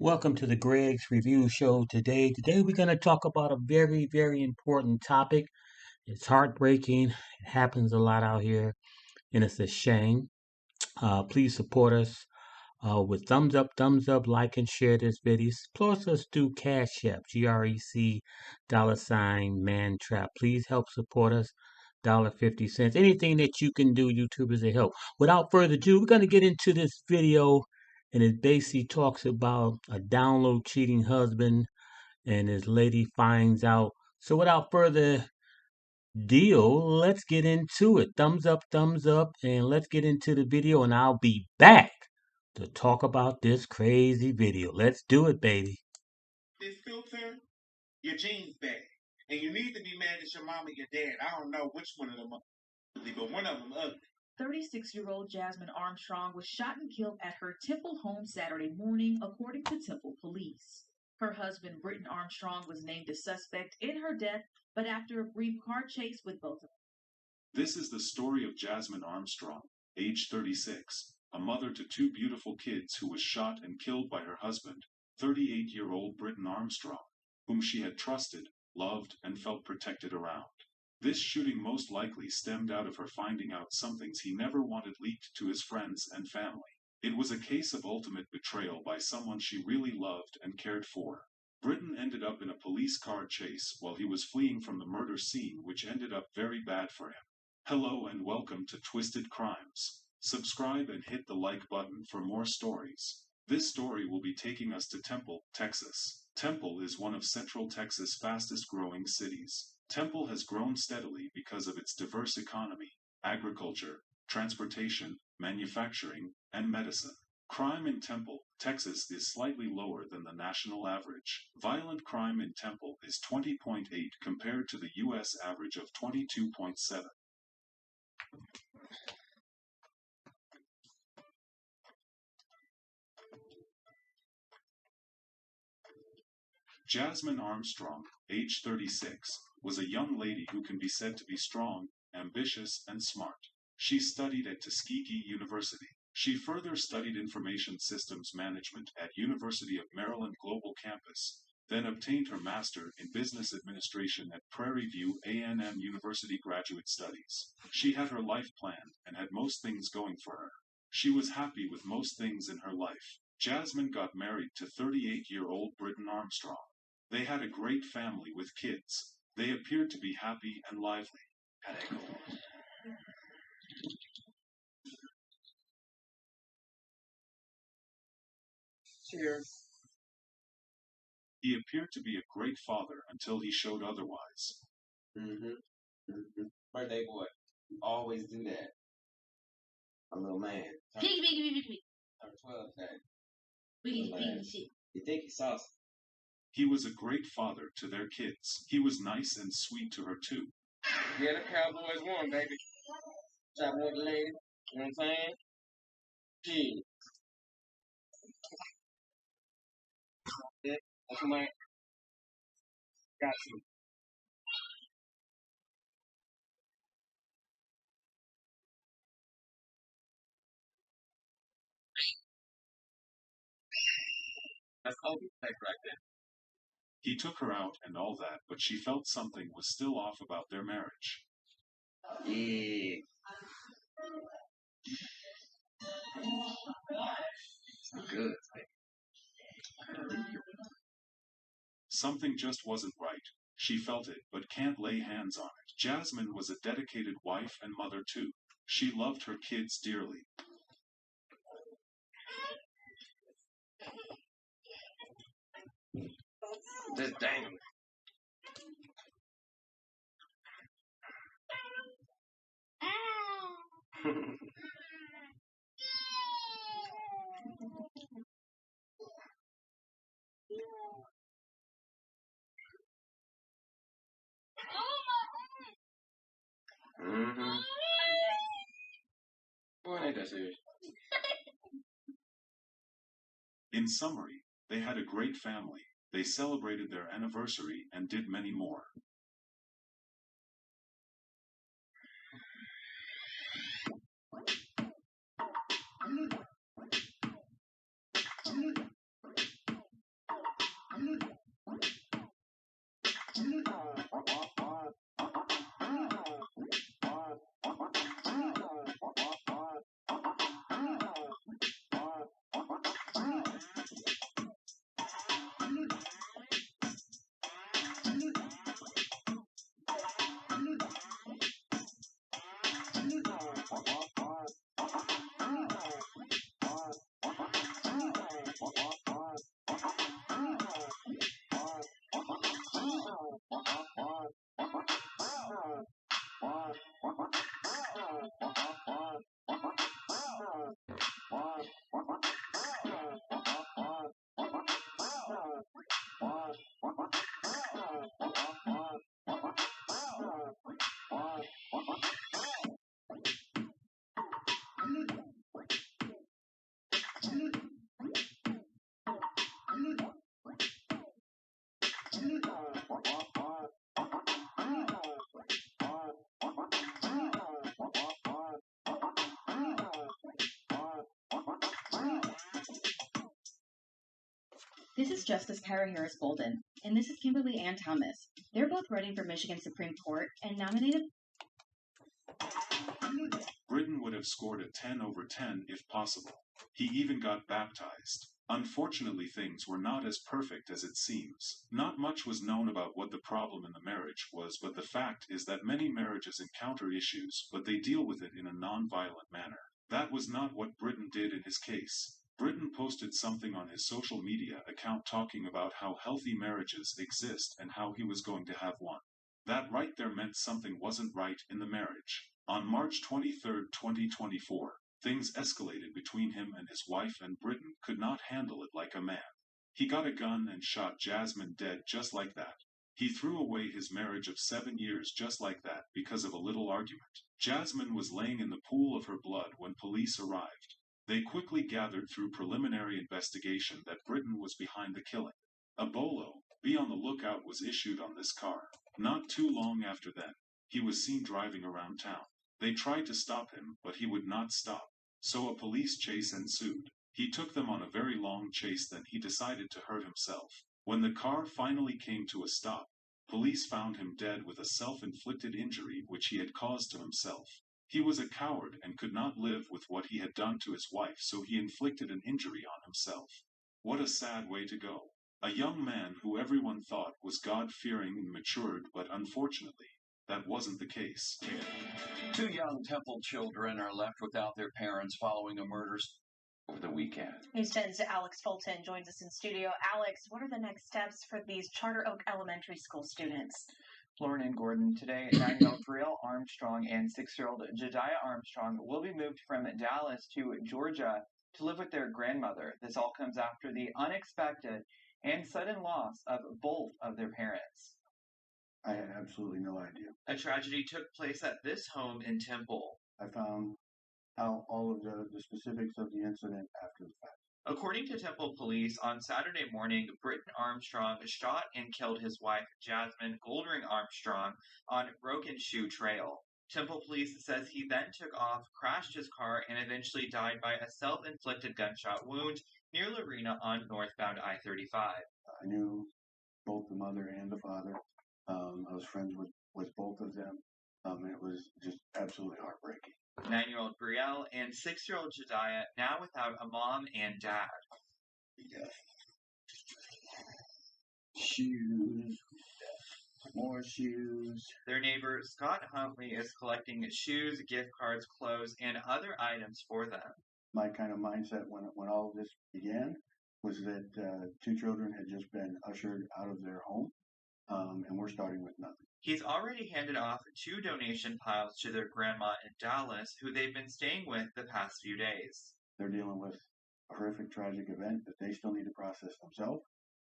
Welcome to the Greg's Review Show today. We're going to talk about a very important topic. It's heartbreaking. It happens a lot out here, and it's a shame. Please support us with thumbs up, like and share this video. Support us through Cash App, GREC, $, man trap. Please help support us. $1.50. Anything that you can do, YouTubers, to help. Without further ado, we're going to get into this video, and it basically talks about a download cheating husband, and his lady finds out. So without further deal, let's get into it. Thumbs up, and let's get into the video, and I'll be back to talk about this crazy video. Let's do it, baby. This filter, your genes bad. And you need to be mad at your mom and your dad. I don't know which one of them are ugly, but one of them ugly. 36-year-old Jasmine Armstrong was shot and killed at her Temple home Saturday morning, according to Temple police. Her husband, Britton Armstrong, was named a suspect in her death, but after a brief car chase with both of them. This is the story of Jasmine Armstrong, age 36, a mother to two beautiful kids who was shot and killed by her husband, 38-year-old Britton Armstrong, whom she had trusted, loved, and felt protected around. This shooting most likely stemmed out of her finding out some things he never wanted leaked to his friends and family. It was a case of ultimate betrayal by someone she really loved and cared for. Britton ended up in a police car chase while he was fleeing from the murder scene, which ended up very bad for him. Hello and welcome to Twisted Crimes. Subscribe and hit the like button for more stories. This story will be taking us to Temple, Texas. Temple is one of Central Texas' fastest growing cities. Temple has grown steadily because of its diverse economy, agriculture, transportation, manufacturing, and medicine. Crime in Temple, Texas is slightly lower than the national average. Violent crime in Temple is 20.8 compared to the U.S. average of 22.7. Jasmine Armstrong, age 36, was a young lady who can be said to be strong, ambitious, and smart. She studied at Tuskegee University. She further studied information systems management at University of Maryland Global Campus, then obtained her master in business administration at Prairie View A&M University Graduate Studies. She had her life planned and had most things going for her. She was happy with most things in her life. Jasmine got married to 38-year-old Britton Armstrong. They had a great family with kids. They appeared to be happy and lively. Cheers. He appeared to be a great father until he showed otherwise. Birthday boy. Always do that. A little man. Piggy. Turn 12 today. Piggy shit. You think he's saucy? He was a great father to their kids. He was nice and sweet to her too. Yeah, the Cowboys won, baby. Shot with the lady. You know what I'm saying? Gee. Yeah, that's my. Got you. That's Kobe right there. He took her out and all that, but she felt something was still off about their marriage. Yeah. Good. Something just wasn't right. She felt it, but can't lay hands on it. Jasmine was a dedicated wife and mother too. She loved her kids dearly. Just dang. Boy, ain't that serious. In summary, they had a great family. They celebrated their anniversary and did many more. This is Justice Kara Harris Bolden, and this is Kimberly Ann Thomas. They're both running for Michigan Supreme Court and nominated. Britton would have scored a 10 over 10 if possible. He even got baptized. Unfortunately, things were not as perfect as it seems. Not much was known about what the problem in the marriage was, but the fact is that many marriages encounter issues, but they deal with it in a non-violent manner. That was not what Britton did in his case. Britton posted something on his social media account talking about how healthy marriages exist and how he was going to have one. That right there meant something wasn't right in the marriage. On March 23, 2024, things escalated between him and his wife, and Britton could not handle it like a man. He got a gun and shot Jasmine dead just like that. He threw away his marriage of 7 years just like that because of a little argument. Jasmine was laying in the pool of her blood when police arrived. They quickly gathered through preliminary investigation that Britton was behind the killing. A bolo, be on the lookout, was issued on this car. Not too long after then, he was seen driving around town. They tried to stop him, but he would not stop. So a police chase ensued. He took them on a very long chase, then he decided to hurt himself. When the car finally came to a stop, police found him dead with a self-inflicted injury which he had caused to himself. He was a coward and could not live with what he had done to his wife, so he inflicted an injury on himself. What a sad way to go. A young man who everyone thought was God-fearing and matured, but unfortunately, that wasn't the case. Two young Temple children are left without their parents following a murder over the weekend. News 10's Alex Fulton joins us in studio. Alex, what are the next steps for these Charter Oak Elementary School students? Lauren and Gordon, today 9-year-old Brielle Armstrong and 6-year-old Jediah Armstrong will be moved from Dallas to Georgia to live with their grandmother. This all comes after the unexpected and sudden loss of both of their parents. I had absolutely no idea. A tragedy took place at this home in Temple. I found out all of the specifics of the incident after the fact. According to Temple police, on Saturday morning, Britton Armstrong shot and killed his wife, Jasmine Goldring Armstrong, on Broken Shoe Trail. Temple police says he then took off, crashed his car, and eventually died by a self-inflicted gunshot wound near Lorena on northbound I-35. I knew both the mother and the father. I was friends with both of them. It was just absolutely heartbreaking. 9-year-old Brielle and 6-year-old Jediah now without a mom and dad. Yeah. Shoes. More shoes. Their neighbor Scott Huntley is collecting shoes, gift cards, clothes, and other items for them. My kind of mindset when all of this began was that 2 children had just been ushered out of their home, and we're starting with nothing. He's already handed off 2 donation piles to their grandma in Dallas, who they've been staying with the past few days. They're dealing with a horrific, tragic event that they still need to process themselves,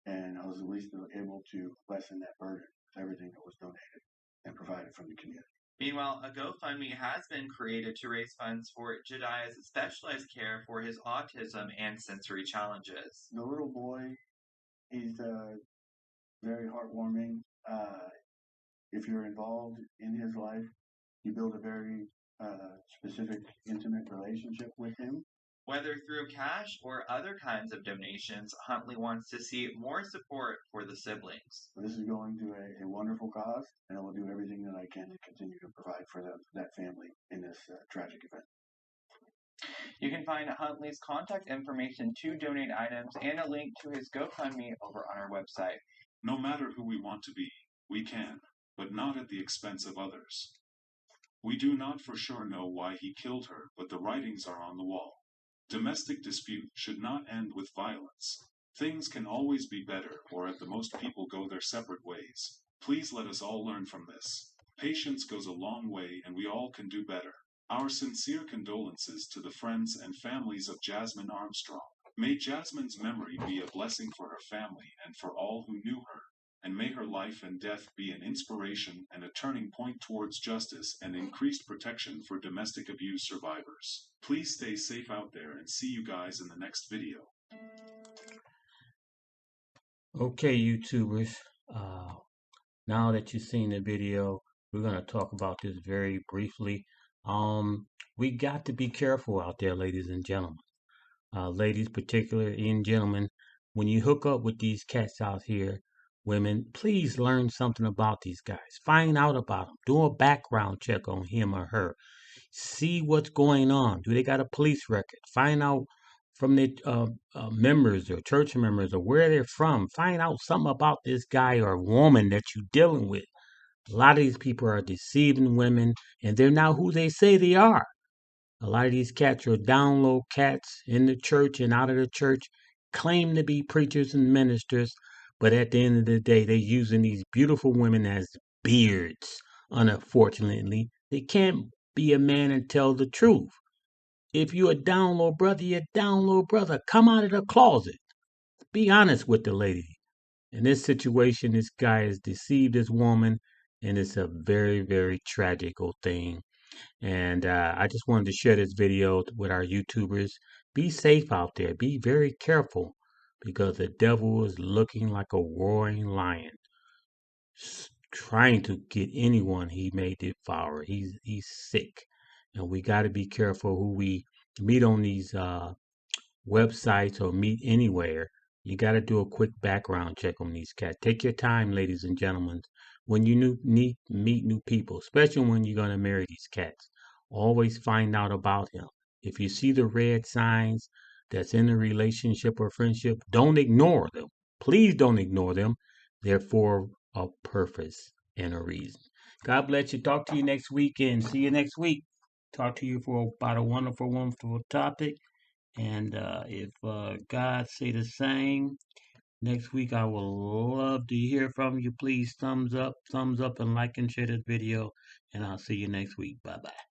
and I was at least able to lessen that burden with everything that was donated and provided from the community. Meanwhile, a GoFundMe has been created to raise funds for Jediah's specialized care for his autism and sensory challenges. The little boy, he's very heartwarming. If you're involved in his life, you build a very specific, intimate relationship with him. Whether through cash or other kinds of donations, Huntley wants to see more support for the siblings. This is going to a wonderful cause, and I will do everything that I can to continue to provide for that family in this tragic event. You can find Huntley's contact information to donate items and a link to his GoFundMe over on our website. No matter who we want to be, we can, but not at the expense of others. We do not for sure know why he killed her, but the writings are on the wall. Domestic dispute should not end with violence. Things can always be better, or at the most people go their separate ways. Please let us all learn from this. Patience goes a long way, and we all can do better. Our sincere condolences to the friends and families of Jasmine Armstrong. May Jasmine's memory be a blessing for her family and for all who knew her, and may her life and death be an inspiration and a turning point towards justice and increased protection for domestic abuse survivors. Please stay safe out there and see you guys in the next video. Okay, YouTubers, now that you've seen the video, we're going to talk about this very briefly. We got to be careful out there, ladies and gentlemen. Ladies particularly, and gentlemen, when you hook up with these cats out here, women, please learn something about these guys. Find out about them. Do a background check on him or her. See what's going on. Do they got a police record? Find out from the members or church members or where they're from. Find out something about this guy or woman that you're dealing with. A lot of these people are deceiving women, and they're not who they say they are. A lot of these cats are down low cats in the church and out of the church, claim to be preachers and ministers, but at the end of the day, they're using these beautiful women as beards. Unfortunately, they can't be a man and tell the truth. If you're a down low brother, you're a down low brother. Come out of the closet. Be honest with the lady. In this situation, this guy has deceived this woman, and it's a very, very tragical thing. And I just wanted to share this video with our YouTubers. Be safe out there. Be very careful because the devil is looking like a roaring lion, trying to get anyone he may devour. He's sick, and we got to be careful who we meet on these websites or meet anywhere. You got to do a quick background check on these cats. Take your time, ladies and gentlemen, when you meet new people, especially when you're going to marry these cats. Always find out about him. If you see the red signs that's in a relationship or friendship, don't ignore them. Please don't ignore them. They're for a purpose and a reason. God bless you. Talk to you next week and see you next week. Talk to you for about a wonderful, wonderful topic. And if God say the same, next week I will love to hear from you. Please thumbs up, and like and share this video. And I'll see you next week. Bye-bye.